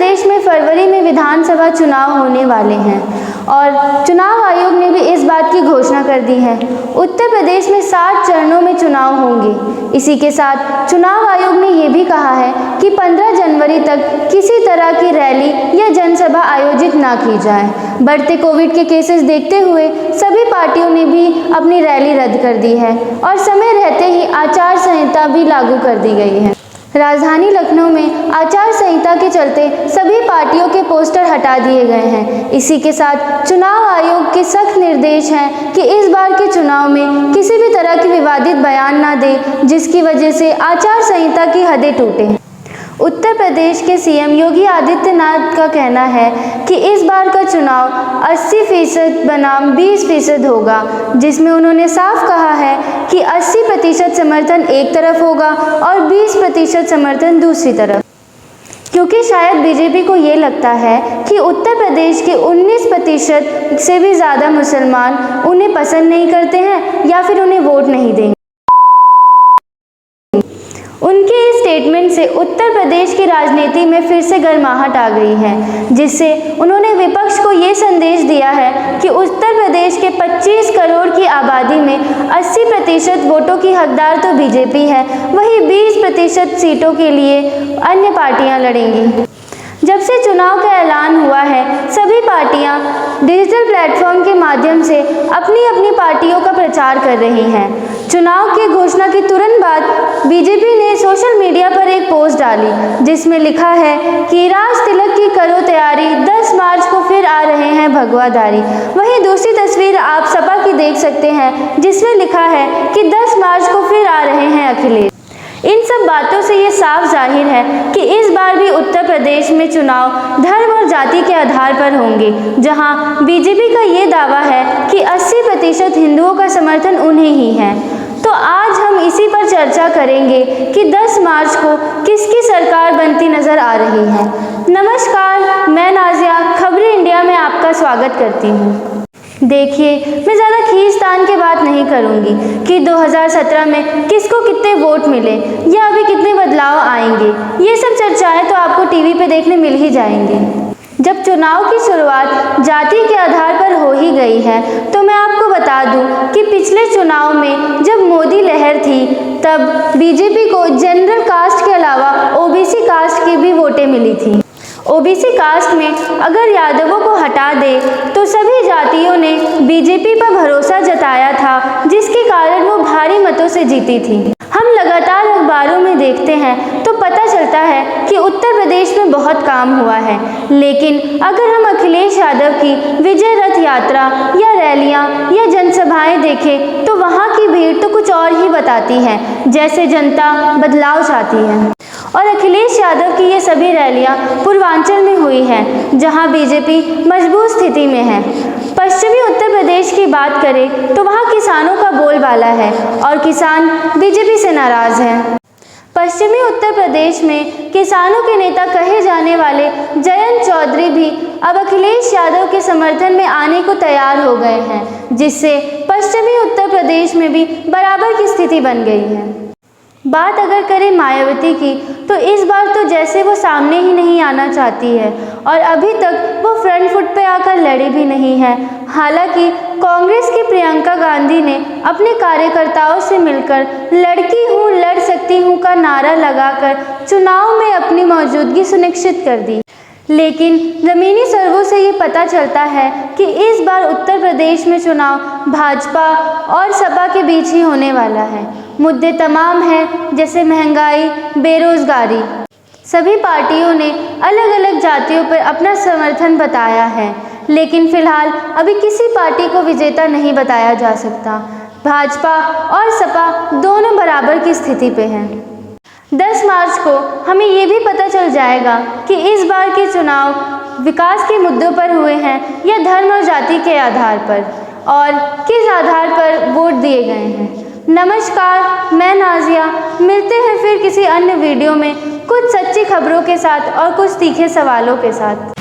प्रदेश में फरवरी में विधानसभा चुनाव होने वाले हैं और चुनाव आयोग ने भी इस बात की घोषणा कर दी है। उत्तर प्रदेश में 7 चरणों में चुनाव होंगे। इसी के साथ चुनाव आयोग ने यह भी कहा है कि 15 जनवरी तक किसी तरह की रैली या जनसभा आयोजित ना की जाए। बढ़ते कोविड के केसेस देखते हुए सभी पार्टियों ने भी अपनी रैली रद्द कर दी है और समय रहते ही आचार संहिता भी लागू कर दी गई है। राजधानी लखनऊ में आचार संहिता के चलते सभी पार्टियों के पोस्टर हटा दिए गए हैं। इसी के साथ चुनाव आयोग के सख्त निर्देश हैं कि इस बार के चुनाव में किसी भी तरह की विवादित बयान ना दे, जिसकी वजह से आचार संहिता की हदें टूटे। उत्तर प्रदेश के सीएम योगी आदित्यनाथ का कहना है कि इस बार का चुनाव 80% बनाम 20% होगा, जिसमें उन्होंने साफ कहा है कि 80% समर्थन एक तरफ होगा और 20% समर्थन दूसरी तरफ, क्योंकि शायद बीजेपी को ये लगता है कि उत्तर प्रदेश के 19% से भी ज़्यादा मुसलमान उन्हें पसंद नहीं करते हैं या फिर उन्हें वोट नहीं देंगे। उनके इस स्टेटमेंट से उत्तर प्रदेश की राजनीति में फिर से गर्माहट आ गई है, जिससे उन्होंने विपक्ष को ये संदेश दिया है कि उत्तर प्रदेश के 25 करोड़ की आबादी में 80% वोटों की हकदार तो बीजेपी है, वहीं 20% सीटों के लिए अन्य पार्टियां लड़ेंगी। जब से चुनाव का ऐलान हुआ है, सभी पार्टियां डिजिटल प्लेटफॉर्म के माध्यम से अपनी अपनी पार्टियों का प्रचार कर रही हैं। चुनाव की घोषणा के तुरंत बाद बीजेपी ने सोशल मीडिया पर एक पोस्ट डाली, जिसमें लिखा है कि राज तिलक की करो तैयारी, 10 मार्च को फिर आ रहे हैं भगवाधारी। वहीं दूसरी तस्वीर आप सपा की देख सकते हैं, जिसमें लिखा है कि 10 मार्च को फिर आ रहे हैं अखिलेश। इन सब बातों से ये साफ जाहिर है कि इस बार भी उत्तर प्रदेश में चुनाव धर्म और जाति के आधार पर होंगे, जहां बीजेपी का ये दावा है कि 80% हिंदुओं का समर्थन उन्हें ही है। तो आज हम इसी पर चर्चा करेंगे कि 10 मार्च को किसकी सरकार बनती नजर आ रही है। नमस्कार, मैं नाजिया खबरें इंडिया में आपका स्वागत करती हूँ। देखिए, मैं ज़्यादा खींचतान की बात नहीं करूंगी कि 2017 में किसको कितने वोट मिले या अभी कितने बदलाव आएंगे। ये सब चर्चाएं तो आपको टीवी पे देखने मिल ही जाएंगी। जब चुनाव की शुरुआत जाति के आधार पर हो ही गई है, तो मैं आपको बता दूं कि पिछले चुनाव में जब मोदी लहर थी, तब बीजेपी को जनरल कास्ट के अलावा ओबीसी कास्ट की भी वोटें मिली थी। ओबीसी कास्ट में अगर यादवों को हटा दे तो सभी जातियों ने बीजेपी पर भरोसा जताया था, जिसके कारण वो भारी मतों से जीती थी। हम लगातार अखबारों में देखते हैं तो पता चलता है कि उत्तर प्रदेश में बहुत काम हुआ है, लेकिन अगर हम अखिलेश यादव की विजय रथ यात्रा या रैलियां या जनसभाएं देखें तो वहां की भीड़ तो कुछ और ही बताती है, जैसे जनता बदलाव चाहती है। और अखिलेश यादव की ये सभी रैलियां पूर्वांचल में हुई हैं, जहां बीजेपी मजबूत स्थिति में है। पश्चिमी उत्तर प्रदेश की बात करें तो वहां किसानों का बोलबाला है और किसान बीजेपी से नाराज हैं। पश्चिमी उत्तर प्रदेश में किसानों के नेता कहे जाने वाले जयंत चौधरी भी अब अखिलेश यादव के समर्थन में आने को तैयार हो गए हैं, जिससे पश्चिमी उत्तर प्रदेश में भी बराबर की स्थिति बन गई है। बात अगर करें मायावती की, तो इस बार तो जैसे वो सामने ही नहीं आना चाहती है और अभी तक वो फ्रंट फुट पे आकर लड़ी भी नहीं है। हालांकि कांग्रेस की प्रियंका गांधी ने अपने कार्यकर्ताओं से मिलकर लड़की हूँ लड़ सकती हूँ का नारा लगाकर चुनाव में अपनी मौजूदगी सुनिश्चित कर दी। लेकिन ज़मीनी सर्वों से ये पता चलता है कि इस बार उत्तर प्रदेश में चुनाव भाजपा और सपा के बीच ही होने वाला है। मुद्दे तमाम हैं, जैसे महंगाई, बेरोजगारी। सभी पार्टियों ने अलग अलग जातियों पर अपना समर्थन बताया है, लेकिन फिलहाल अभी किसी पार्टी को विजेता नहीं बताया जा सकता। भाजपा और सपा दोनों बराबर की स्थिति पे हैं। 10 मार्च को हमें ये भी पता चल जाएगा कि इस बार के चुनाव विकास के मुद्दों पर हुए हैं या धर्म और जाति के आधार पर, और किस आधार पर वोट दिए गए हैं। नमस्कार, मैं नाजिया। मिलते हैं फिर किसी अन्य वीडियो में कुछ सच्ची खबरों के साथ और कुछ तीखे सवालों के साथ।